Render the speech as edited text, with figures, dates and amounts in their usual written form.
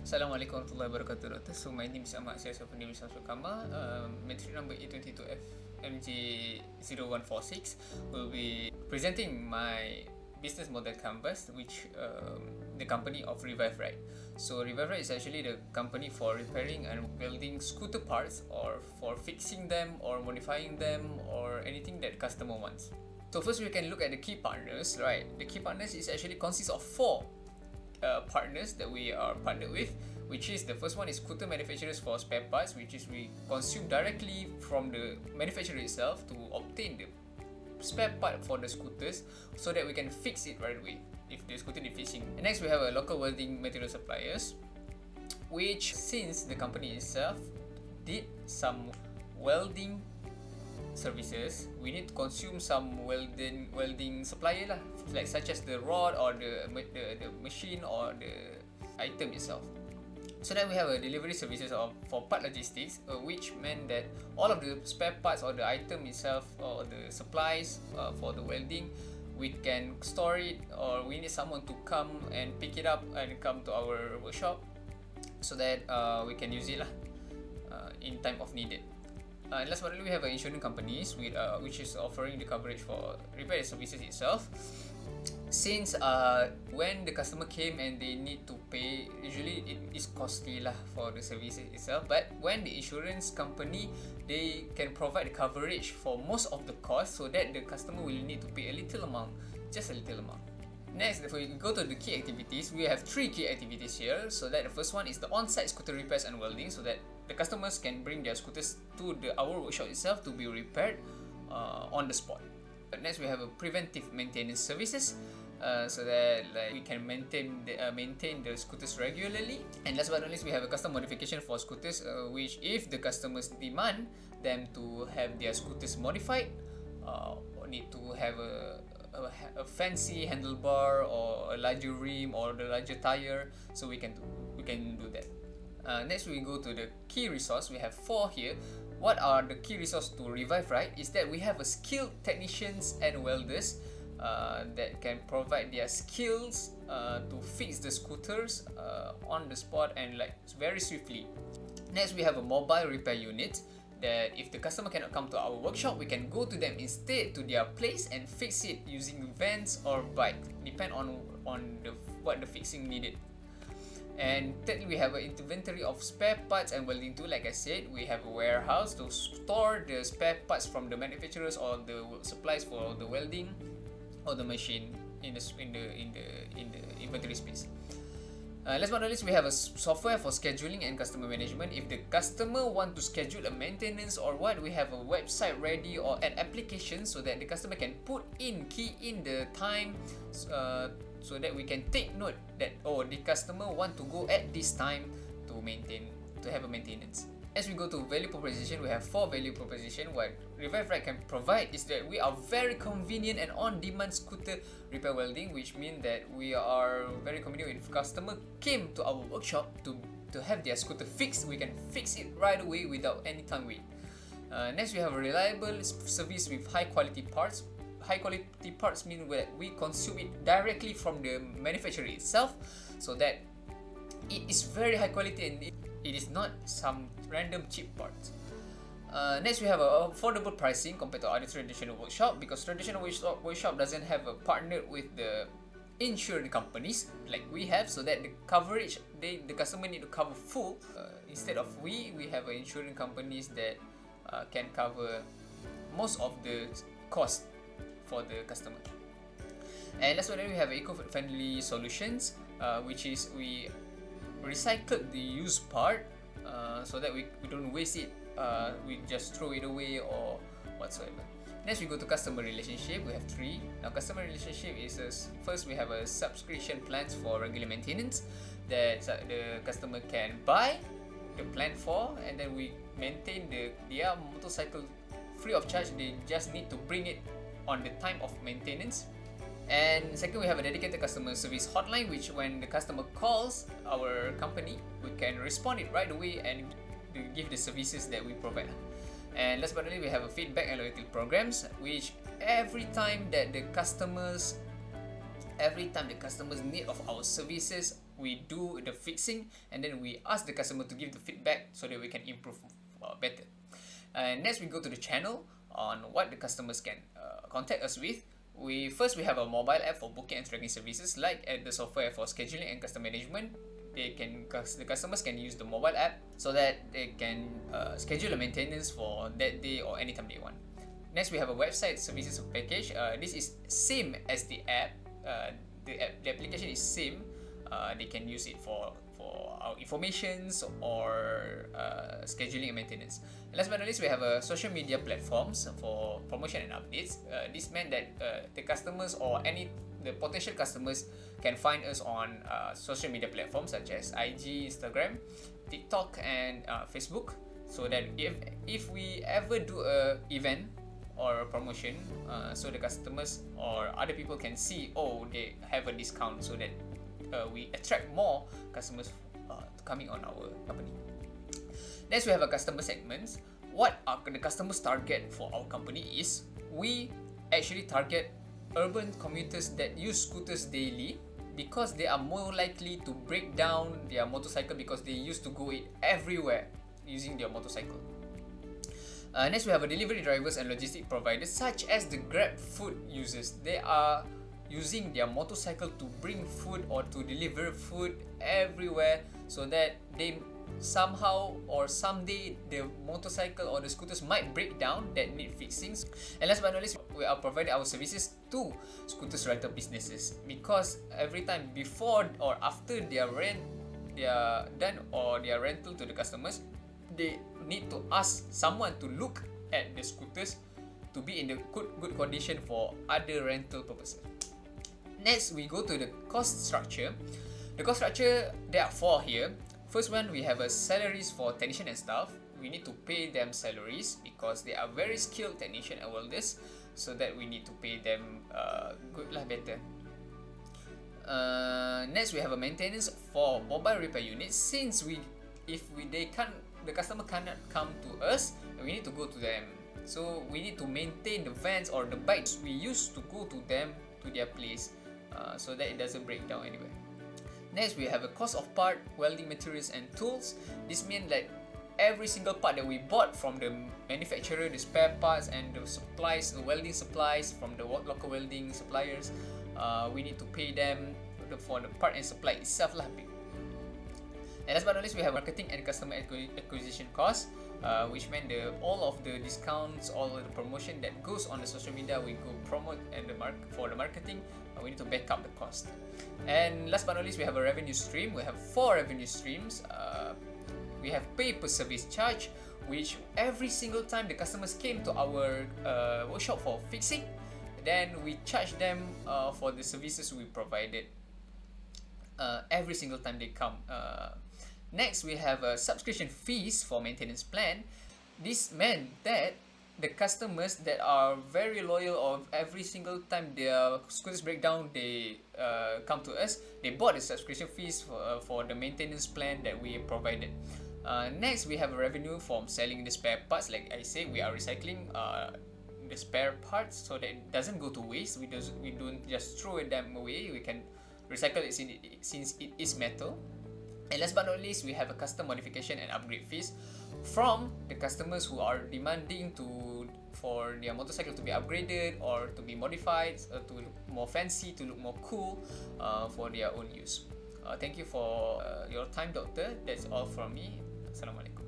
Assalamualaikum warahmatullahi wabarakatuh. So my name is AHMAD, Shamsul Kamar. Matric number A22FMG0146 will be presenting my business model canvas, which the company of Revive Ride. So Revive Ride is actually the company for repairing and building scooter parts, or for fixing them or modifying them or anything that customer wants. So first we can look at the key partners, right? The key partners is actually consists of four partners that we are partnered with, which is the first one is scooter manufacturers for spare parts, which is we consume directly from the manufacturer itself to obtain the spare part for the scooters so that we can fix it right away if the scooter is fixing. And next we have a local welding material suppliers, which since the company itself did some welding services, we need to consume some welding supplier lah, like such as the rod or the machine or the item itself. So then we have a delivery services for part logistics, which meant that all of the spare parts or the item itself or the supplies for the welding, we can store it, or we need someone to come and pick it up and come to our workshop so that we can use it lah in time of needed. And last but not least, we have insurance companies which is offering the coverage for repair services itself. Since when the customer came and they need to pay, usually it is costly lah for the services itself. But when the insurance company, they can provide the coverage for most of the cost, so that the customer will need to pay a little amount, just a little amount. Next, if we go to the key activities, we have three key activities here. So that the first one is the on-site scooter repairs and welding, so that the customers can bring their scooters to our workshop itself to be repaired on the spot. Next, we have a preventive maintenance services, so that like we can maintain the scooters regularly. And last but not least, we have a custom modification for scooters, which if the customers demand them to have their scooters modified, or need to have a fancy handlebar or a larger rim or the larger tire, so we can do that. Next, we go to the key resource. We have four here. What are the key resource to Revive Ride? Is that we have a skilled technicians and welders that can provide their skills to fix the scooters on the spot and like very swiftly. Next, we have a mobile repair unit, that if the customer cannot come to our workshop, we can go to them instead to their place and fix it using vans or bike, depend on what the fixing needed. And thirdly, we have an inventory of spare parts and welding tool. Like I said, we have a warehouse to store the spare parts from the manufacturers or the supplies for the welding or the machine in the inventory space. Last but not least, we have a software for scheduling and customer management. If the customer want to schedule a maintenance or what, we have a website ready or an application so that the customer can key in the time, so that we can take note that the customer want to go at this time to have a maintenance. As we go to value proposition, we have four value proposition. What Revive Ride can provide is that we are very convenient and on-demand scooter repair welding, which means that we are very convenient. If customer came to our workshop to have their scooter fixed, we can fix it right away without any time wait. Next, we have a reliable service with high quality parts. High quality parts mean that we consume it directly from the manufacturer itself, so that it is very high quality and it is not some random cheap parts. Next, we have a affordable pricing compared to other traditional workshop, because traditional workshop doesn't have a partner with the insurance companies like we have, so that the coverage the customer need to cover full. Instead of we have insurance companies that can cover most of the cost for the customer. And last one, we have eco-friendly solutions, which is we recycle the used part, so that we don't waste it, we just throw it away or whatsoever. Next, we go to customer relationship. We have three. Now, customer relationship is first we have a subscription plans for regular maintenance that the customer can buy the plan for, and then we maintain their motorcycle free of charge. They just need to bring it on the time of maintenance. And second, we have a dedicated customer service hotline, which when the customer calls our company, we can respond it right away and give the services that we provide. And last but not least, we have a feedback and loyalty programs, which every time the customers need of our services, we do the fixing, and then we ask the customer to give the feedback so that we can improve better. And next we go to the channel on what the customers can contact us with. We have a mobile app for booking and tracking services, like the software for scheduling and customer management. The customers can use the mobile app so that they can schedule a maintenance for that day or anytime they want. Next, we have a website services package. This is same as the app. The application is same. They can use it for our informations or scheduling and maintenance. And last but not least, we have social media platforms for promotion and updates. This meant that the customers or the potential customers can find us on social media platforms such as IG, Instagram, TikTok, and Facebook. So that if we ever do a event or a promotion, so the customers or other people can see, oh, they have a discount, so that we attract more customers coming on our company. Next, we have a customer segments. What the customers target for our company is, we actually target urban commuters that use scooters daily, because they are more likely to break down their motorcycle because they used to go everywhere using their motorcycle. Next, we have a delivery drivers and logistic providers such as the Grab food users. They are using their motorcycle to bring food or to deliver food everywhere, so that they somehow or someday the motorcycle or the scooters might break down that need fixings. And last but not least, we are providing our services to scooters rental businesses, because every time before or after their done or their rental to the customers, they need to ask someone to look at the scooters to be in the good condition for other rental purposes. Next, we go to the cost structure. The cost structure, there are 4 here. First one, we have salaries for technician and staff. We need to pay them salaries because they are very skilled technician and welders, so that we need to pay them better. Next, we have a maintenance for mobile repair units. Since the customer cannot come to us, we need to go to them. So we need to maintain the vans or the bikes we used to go to them to their place, so that it doesn't break down anywhere. Next, we have a cost of part, welding materials and tools. This means that every single part that we bought from the manufacturer, the spare parts and the supplies, the welding supplies from the local welding suppliers, we need to pay them for the part and supply itself lah. And last but not least, we have marketing and customer acquisition costs, which meant all of the discounts, all of the promotion that goes on the social media, we go promote, and for the marketing, we need to back up the cost. And last but not least, we have a revenue stream. We have 4 revenue streams. We have pay per service charge, which every single time the customers came to our workshop for fixing, then we charge them for the services we provided every single time they come. Next, we have subscription fees for maintenance plan. This meant that the customers that are very loyal, or every single time their scooters break down, they come to us, they bought the subscription fees for the maintenance plan that we provided. Next, we have a revenue from selling the spare parts. Like I say, we are recycling the spare parts so that it doesn't go to waste. We don't just throw them away. We can recycle it since it is metal. And last but not least, we have a custom modification and upgrade fees from the customers who are demanding for their motorcycle to be upgraded or to be modified, to look more fancy, to look more cool for their own use. Thank you for your time, Doctor. That's all from me. Assalamualaikum.